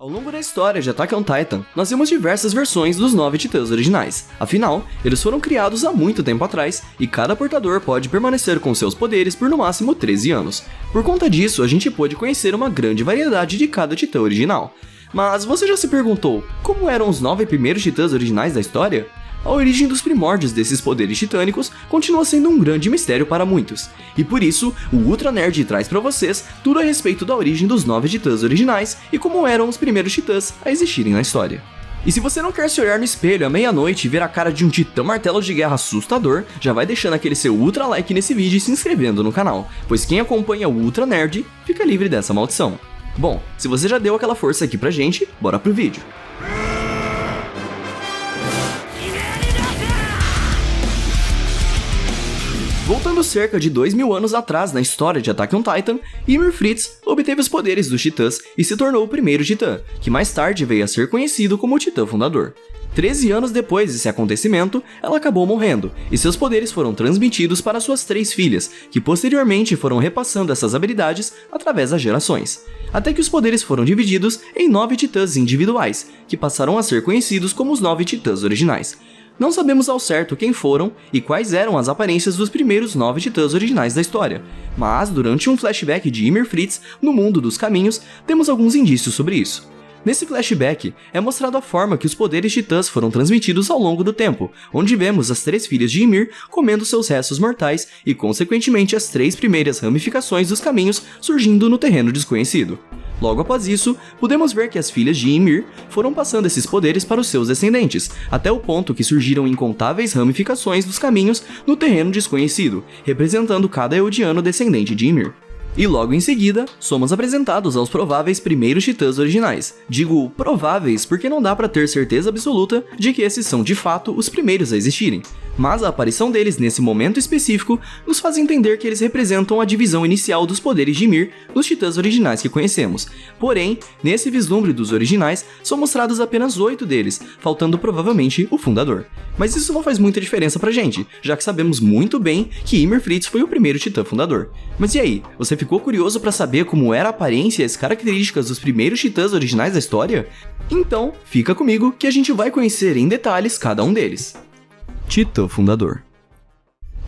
Ao longo da história de Attack on Titan, nós vemos diversas versões dos 9 titãs originais. Afinal, eles foram criados há muito tempo atrás, e cada portador pode permanecer com seus poderes por no máximo 13 anos. Por conta disso, a gente pôde conhecer uma grande variedade de cada titã original. Mas você já se perguntou, como eram os 9 primeiros titãs originais da história? A origem dos primórdios desses poderes titânicos continua sendo um grande mistério para muitos, e por isso, o Ultra Nerd traz para vocês tudo a respeito da origem dos 9 titãs originais e como eram os primeiros titãs a existirem na história. E se você não quer se olhar no espelho à meia-noite e ver a cara de um titã martelo de guerra assustador, já vai deixando aquele seu ultra like nesse vídeo e se inscrevendo no canal, pois quem acompanha o Ultra Nerd fica livre dessa maldição. Bom, se você já deu aquela força aqui pra gente, bora pro vídeo. Voltando cerca de 2000 anos atrás na história de Attack on Titan, Ymir Fritz obteve os poderes dos titãs e se tornou o primeiro titã, que mais tarde veio a ser conhecido como o titã fundador. 13 anos depois desse acontecimento, ela acabou morrendo, e seus poderes foram transmitidos para suas 3 filhas, que posteriormente foram repassando essas habilidades através das gerações. Até que os poderes foram divididos em 9 titãs individuais, que passaram a ser conhecidos como os 9 titãs originais. Não sabemos ao certo quem foram e quais eram as aparências dos primeiros 9 titãs originais da história, mas durante um flashback de Ymir Fritz no Mundo dos Caminhos, temos alguns indícios sobre isso. Nesse flashback, é mostrado a forma que os poderes titãs foram transmitidos ao longo do tempo, onde vemos as 3 filhas de Ymir comendo seus restos mortais e, consequentemente, as 3 primeiras ramificações dos caminhos surgindo no terreno desconhecido. Logo após isso, podemos ver que as filhas de Ymir foram passando esses poderes para os seus descendentes, até o ponto que surgiram incontáveis ramificações dos caminhos no terreno desconhecido, representando cada Eldiano descendente de Ymir. E logo em seguida, somos apresentados aos prováveis primeiros titãs originais. Digo prováveis porque não dá pra ter certeza absoluta de que esses são de fato os primeiros a existirem, mas a aparição deles nesse momento específico nos faz entender que eles representam a divisão inicial dos poderes de Ymir nos titãs originais que conhecemos. Porém, nesse vislumbre dos originais, são mostrados apenas 8 deles, faltando provavelmente o fundador. Mas isso não faz muita diferença pra gente, já que sabemos muito bem que Ymir Fritz foi o primeiro titã fundador. Mas e aí, você ficou curioso pra saber como era a aparência e as características dos primeiros titãs originais da história? Então, fica comigo que a gente vai conhecer em detalhes cada um deles. Titã Fundador.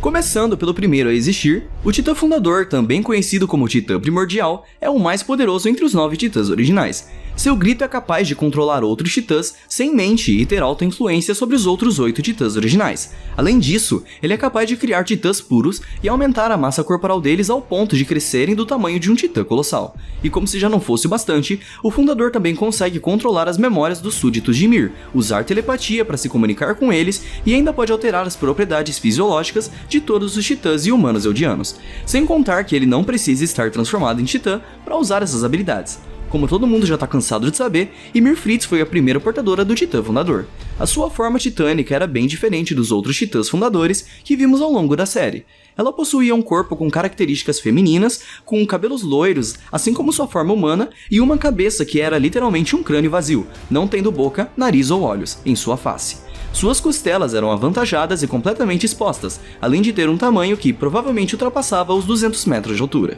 Começando pelo primeiro a existir, o Titã Fundador, também conhecido como Titã Primordial, é o mais poderoso entre os 9 titãs originais. Seu grito é capaz de controlar outros titãs sem mente e ter alta influência sobre os outros 8 titãs originais. Além disso, ele é capaz de criar titãs puros e aumentar a massa corporal deles ao ponto de crescerem do tamanho de um titã colossal. E como se já não fosse o bastante, o Fundador também consegue controlar as memórias dos súditos de Ymir, usar telepatia para se comunicar com eles e ainda pode alterar as propriedades fisiológicas de todos os titãs e humanos eldianos, sem contar que ele não precisa estar transformado em titã para usar essas habilidades. Como todo mundo já está cansado de saber, Ymir Fritz foi a primeira portadora do Titã Fundador. A sua forma titânica era bem diferente dos outros titãs fundadores que vimos ao longo da série. Ela possuía um corpo com características femininas, com cabelos loiros, assim como sua forma humana, e uma cabeça que era literalmente um crânio vazio, não tendo boca, nariz ou olhos, em sua face. Suas costelas eram avantajadas e completamente expostas, além de ter um tamanho que provavelmente ultrapassava os 200 metros de altura.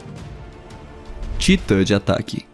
Titã de ataque.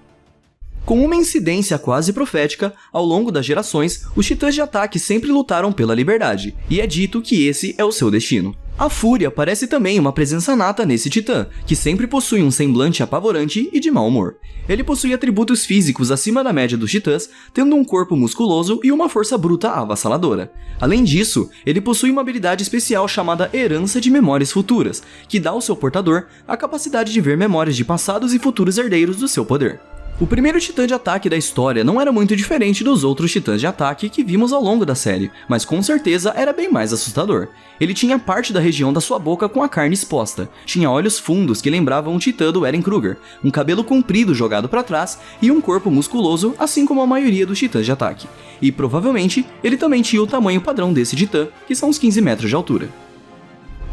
Com uma incidência quase profética, ao longo das gerações, os titãs de ataque sempre lutaram pela liberdade, e é dito que esse é o seu destino. A Fúria parece também uma presença nata nesse titã, que sempre possui um semblante apavorante e de mau humor. Ele possui atributos físicos acima da média dos titãs, tendo um corpo musculoso e uma força bruta avassaladora. Além disso, ele possui uma habilidade especial chamada Herança de Memórias Futuras, que dá ao seu portador a capacidade de ver memórias de passados e futuros herdeiros do seu poder. O primeiro titã de ataque da história não era muito diferente dos outros titãs de ataque que vimos ao longo da série, mas com certeza era bem mais assustador. Ele tinha parte da região da sua boca com a carne exposta, tinha olhos fundos que lembravam o titã do Eren Kruger, um cabelo comprido jogado para trás e um corpo musculoso, assim como a maioria dos titãs de ataque. E provavelmente ele também tinha o tamanho padrão desse titã, que são uns 15 metros de altura.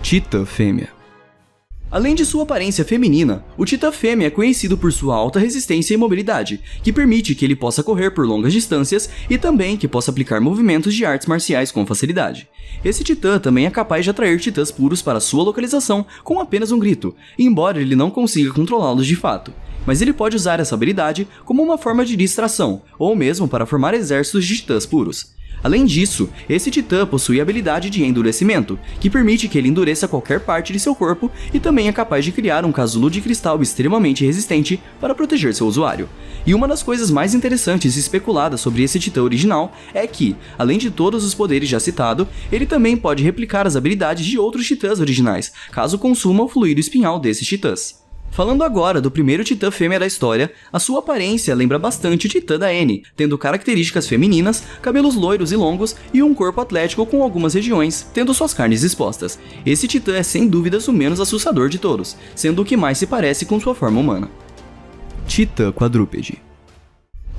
Titã Fêmea. Além de sua aparência feminina, o Titã Fêmea é conhecido por sua alta resistência e mobilidade, que permite que ele possa correr por longas distâncias e também que possa aplicar movimentos de artes marciais com facilidade. Esse Titã também é capaz de atrair titãs puros para sua localização com apenas um grito, embora ele não consiga controlá-los de fato. mas ele pode usar essa habilidade como uma forma de distração, ou mesmo para formar exércitos de titãs puros. Além disso, esse titã possui a habilidade de endurecimento, que permite que ele endureça qualquer parte de seu corpo e também é capaz de criar um casulo de cristal extremamente resistente para proteger seu usuário. E uma das coisas mais interessantes e especuladas sobre esse titã original é que, além de todos os poderes já citados, ele também pode replicar as habilidades de outros titãs originais, caso consuma o fluido espinhal desses titãs. Falando agora do primeiro titã fêmea da história, a sua aparência lembra bastante o titã da Anne, tendo características femininas, cabelos loiros e longos e um corpo atlético com algumas regiões, tendo suas carnes expostas. Esse titã é sem dúvidas o menos assustador de todos, sendo o que mais se parece com sua forma humana. Titã quadrúpede.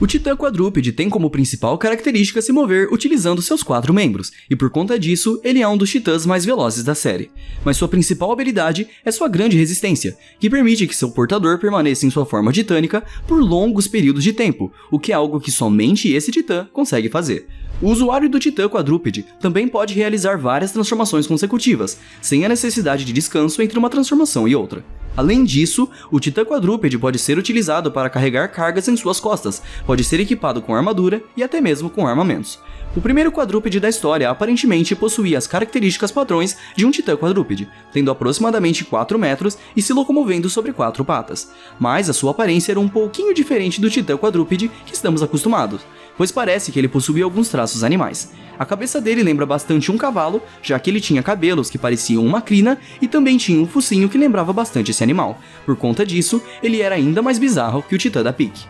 O titã quadrúpede tem como principal característica se mover utilizando seus 4 membros, e por conta disso, ele é um dos titãs mais velozes da série. Mas sua principal habilidade é sua grande resistência, que permite que seu portador permaneça em sua forma titânica por longos períodos de tempo, o que é algo que somente esse titã consegue fazer. O usuário do titã quadrúpede também pode realizar várias transformações consecutivas, sem a necessidade de descanso entre uma transformação e outra. Além disso, o titã quadrúpede pode ser utilizado para carregar cargas em suas costas, pode ser equipado com armadura e até mesmo com armamentos. O primeiro quadrúpede da história aparentemente possuía as características padrões de um titã quadrúpede, tendo aproximadamente 4 metros e se locomovendo sobre 4 patas, mas a sua aparência era um pouquinho diferente do titã quadrúpede que estamos acostumados, pois parece que ele possuía alguns traços animais. A cabeça dele lembra bastante um cavalo, já que ele tinha cabelos que pareciam uma crina e também tinha um focinho que lembrava bastante esse animal. Por conta disso, ele era ainda mais bizarro que o titã da Pique.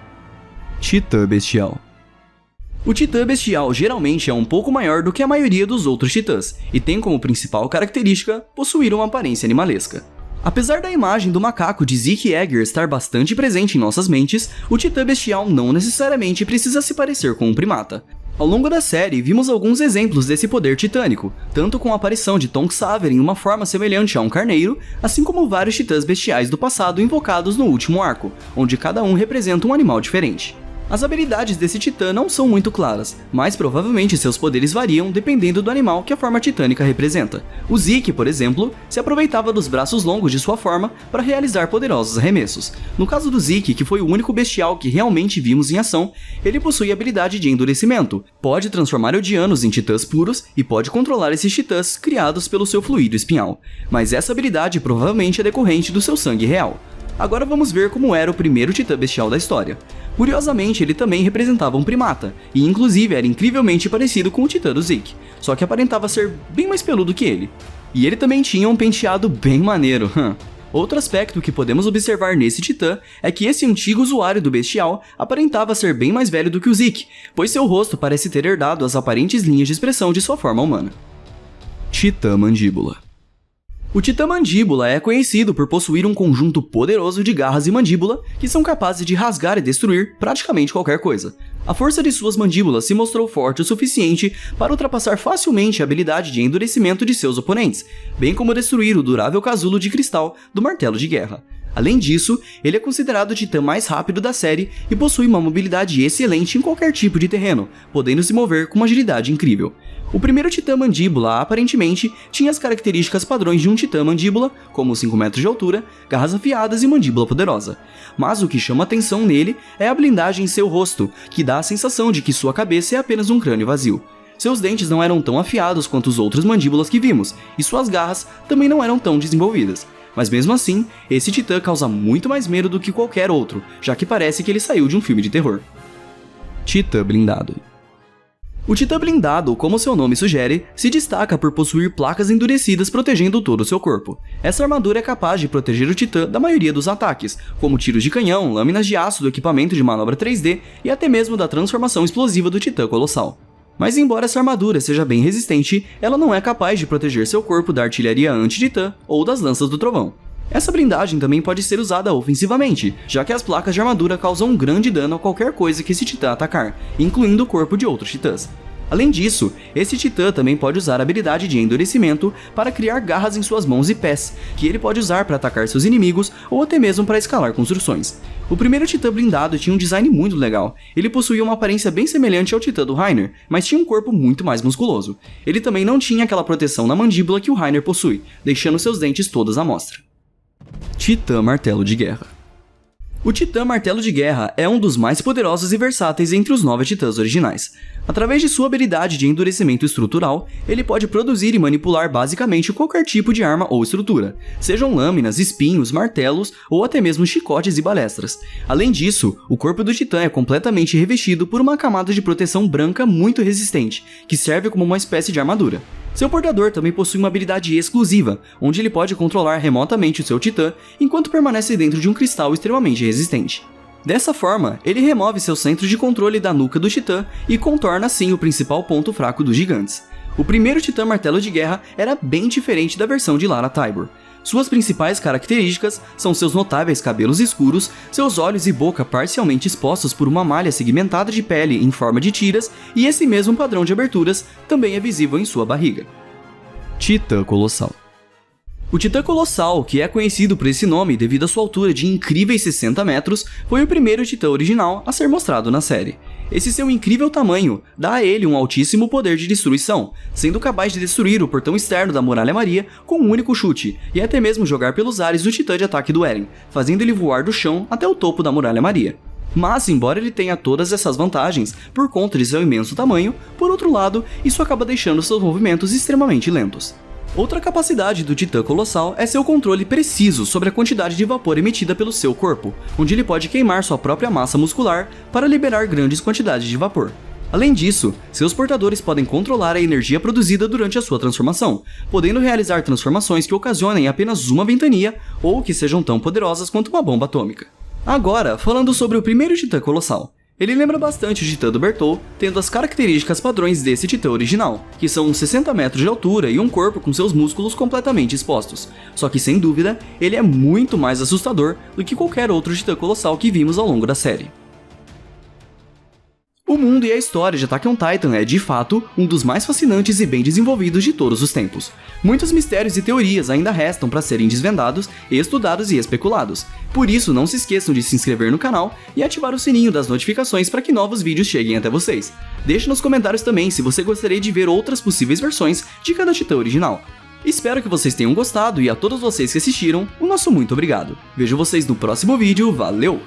Titã bestial. O titã bestial geralmente é um pouco maior do que a maioria dos outros titãs, e tem como principal característica possuir uma aparência animalesca. Apesar da imagem do macaco de Zeke Yeager estar bastante presente em nossas mentes, o titã bestial não necessariamente precisa se parecer com um primata. Ao longo da série, vimos alguns exemplos desse poder titânico, tanto com a aparição de Tonk Saver em uma forma semelhante a um carneiro, assim como vários titãs bestiais do passado invocados no último arco, onde cada um representa um animal diferente. As habilidades desse titã não são muito claras, mas provavelmente seus poderes variam dependendo do animal que a forma titânica representa. O Zeke, por exemplo, se aproveitava dos braços longos de sua forma para realizar poderosos arremessos. No caso do Zeke, que foi o único bestial que realmente vimos em ação, ele possui a habilidade de endurecimento, pode transformar Eldianos em titãs puros e pode controlar esses titãs criados pelo seu fluido espinhal. Mas essa habilidade provavelmente é decorrente do seu sangue real. Agora vamos ver como era o primeiro titã bestial da história. Curiosamente, ele também representava um primata, e inclusive era incrivelmente parecido com o titã do Zeke, só que aparentava ser bem mais peludo que ele. E ele também tinha um penteado bem maneiro. Outro aspecto que podemos observar nesse titã é que esse antigo usuário do bestial aparentava ser bem mais velho do que o Zeke, pois seu rosto parece ter herdado as aparentes linhas de expressão de sua forma humana. Titã mandíbula. O titã mandíbula é conhecido por possuir um conjunto poderoso de garras e mandíbula que são capazes de rasgar e destruir praticamente qualquer coisa. A força de suas mandíbulas se mostrou forte o suficiente para ultrapassar facilmente a habilidade de endurecimento de seus oponentes, bem como destruir o durável casulo de cristal do martelo de guerra. Além disso, ele é considerado o titã mais rápido da série e possui uma mobilidade excelente em qualquer tipo de terreno, podendo se mover com uma agilidade incrível. O primeiro titã mandíbula, aparentemente, tinha as características padrões de um titã mandíbula, como 5 metros de altura, garras afiadas e mandíbula poderosa. Mas o que chama atenção nele é a blindagem em seu rosto, que dá a sensação de que sua cabeça é apenas um crânio vazio. Seus dentes não eram tão afiados quanto os outros mandíbulas que vimos, e suas garras também não eram tão desenvolvidas. Mas mesmo assim, esse titã causa muito mais medo do que qualquer outro, já que parece que ele saiu de um filme de terror. Titã blindado. O titã blindado, como seu nome sugere, se destaca por possuir placas endurecidas protegendo todo o seu corpo. Essa armadura é capaz de proteger o titã da maioria dos ataques, como tiros de canhão, lâminas de aço do equipamento de manobra 3D e até mesmo da transformação explosiva do titã colossal. Mas embora essa armadura seja bem resistente, ela não é capaz de proteger seu corpo da artilharia anti-titã ou das lanças do trovão. Essa blindagem também pode ser usada ofensivamente, já que as placas de armadura causam um grande dano a qualquer coisa que esse titã atacar, incluindo o corpo de outros titãs. Além disso, esse titã também pode usar a habilidade de endurecimento para criar garras em suas mãos e pés, que ele pode usar para atacar seus inimigos ou até mesmo para escalar construções. O primeiro titã blindado tinha um design muito legal. Ele possuía uma aparência bem semelhante ao titã do Reiner, mas tinha um corpo muito mais musculoso. Ele também não tinha aquela proteção na mandíbula que o Reiner possui, deixando seus dentes todos à mostra. Titã martelo de guerra. O Titã Martelo de Guerra é um dos mais poderosos e versáteis entre os 9 titãs originais. Através de sua habilidade de endurecimento estrutural, ele pode produzir e manipular basicamente qualquer tipo de arma ou estrutura, sejam lâminas, espinhos, martelos ou até mesmo chicotes e balestras. Além disso, o corpo do Titã é completamente revestido por uma camada de proteção branca muito resistente, que serve como uma espécie de armadura. Seu portador também possui uma habilidade exclusiva, onde ele pode controlar remotamente o seu Titã enquanto permanece dentro de um cristal extremamente resistente. Dessa forma, ele remove seu centro de controle da nuca do Titã e contorna assim o principal ponto fraco dos gigantes. O primeiro Titã Martelo de Guerra era bem diferente da versão de Lara Tybur. Suas principais características são seus notáveis cabelos escuros, seus olhos e boca parcialmente expostos por uma malha segmentada de pele em forma de tiras, e esse mesmo padrão de aberturas também é visível em sua barriga. Titã Colossal. O Titã Colossal, que é conhecido por esse nome devido à sua altura de incríveis 60 metros, foi o primeiro Titã original a ser mostrado na série. Esse seu incrível tamanho dá a ele um altíssimo poder de destruição, sendo capaz de destruir o portão externo da Muralha Maria com um único chute, e até mesmo jogar pelos ares o Titã de ataque do Eren, fazendo ele voar do chão até o topo da Muralha Maria. Mas, embora ele tenha todas essas vantagens por conta de seu imenso tamanho, por outro lado, isso acaba deixando seus movimentos extremamente lentos. Outra capacidade do Titã Colossal é seu controle preciso sobre a quantidade de vapor emitida pelo seu corpo, onde ele pode queimar sua própria massa muscular para liberar grandes quantidades de vapor. Além disso, seus portadores podem controlar a energia produzida durante a sua transformação, podendo realizar transformações que ocasionem apenas uma ventania ou que sejam tão poderosas quanto uma bomba atômica. Agora, falando sobre o primeiro Titã Colossal. Ele lembra bastante o Titã do Bertholdt, tendo as características padrões desse Titã original, que são uns 60 metros de altura e um corpo com seus músculos completamente expostos. Só que, sem dúvida, ele é muito mais assustador do que qualquer outro Titã Colossal que vimos ao longo da série. O mundo e a história de Attack on Titan é, de fato, um dos mais fascinantes e bem desenvolvidos de todos os tempos. Muitos mistérios e teorias ainda restam para serem desvendados, estudados e especulados. Por isso, não se esqueçam de se inscrever no canal e ativar o sininho das notificações para que novos vídeos cheguem até vocês. Deixe nos comentários também se você gostaria de ver outras possíveis versões de cada Titã original. Espero que vocês tenham gostado e a todos vocês que assistiram, o nosso muito obrigado. Vejo vocês no próximo vídeo, valeu!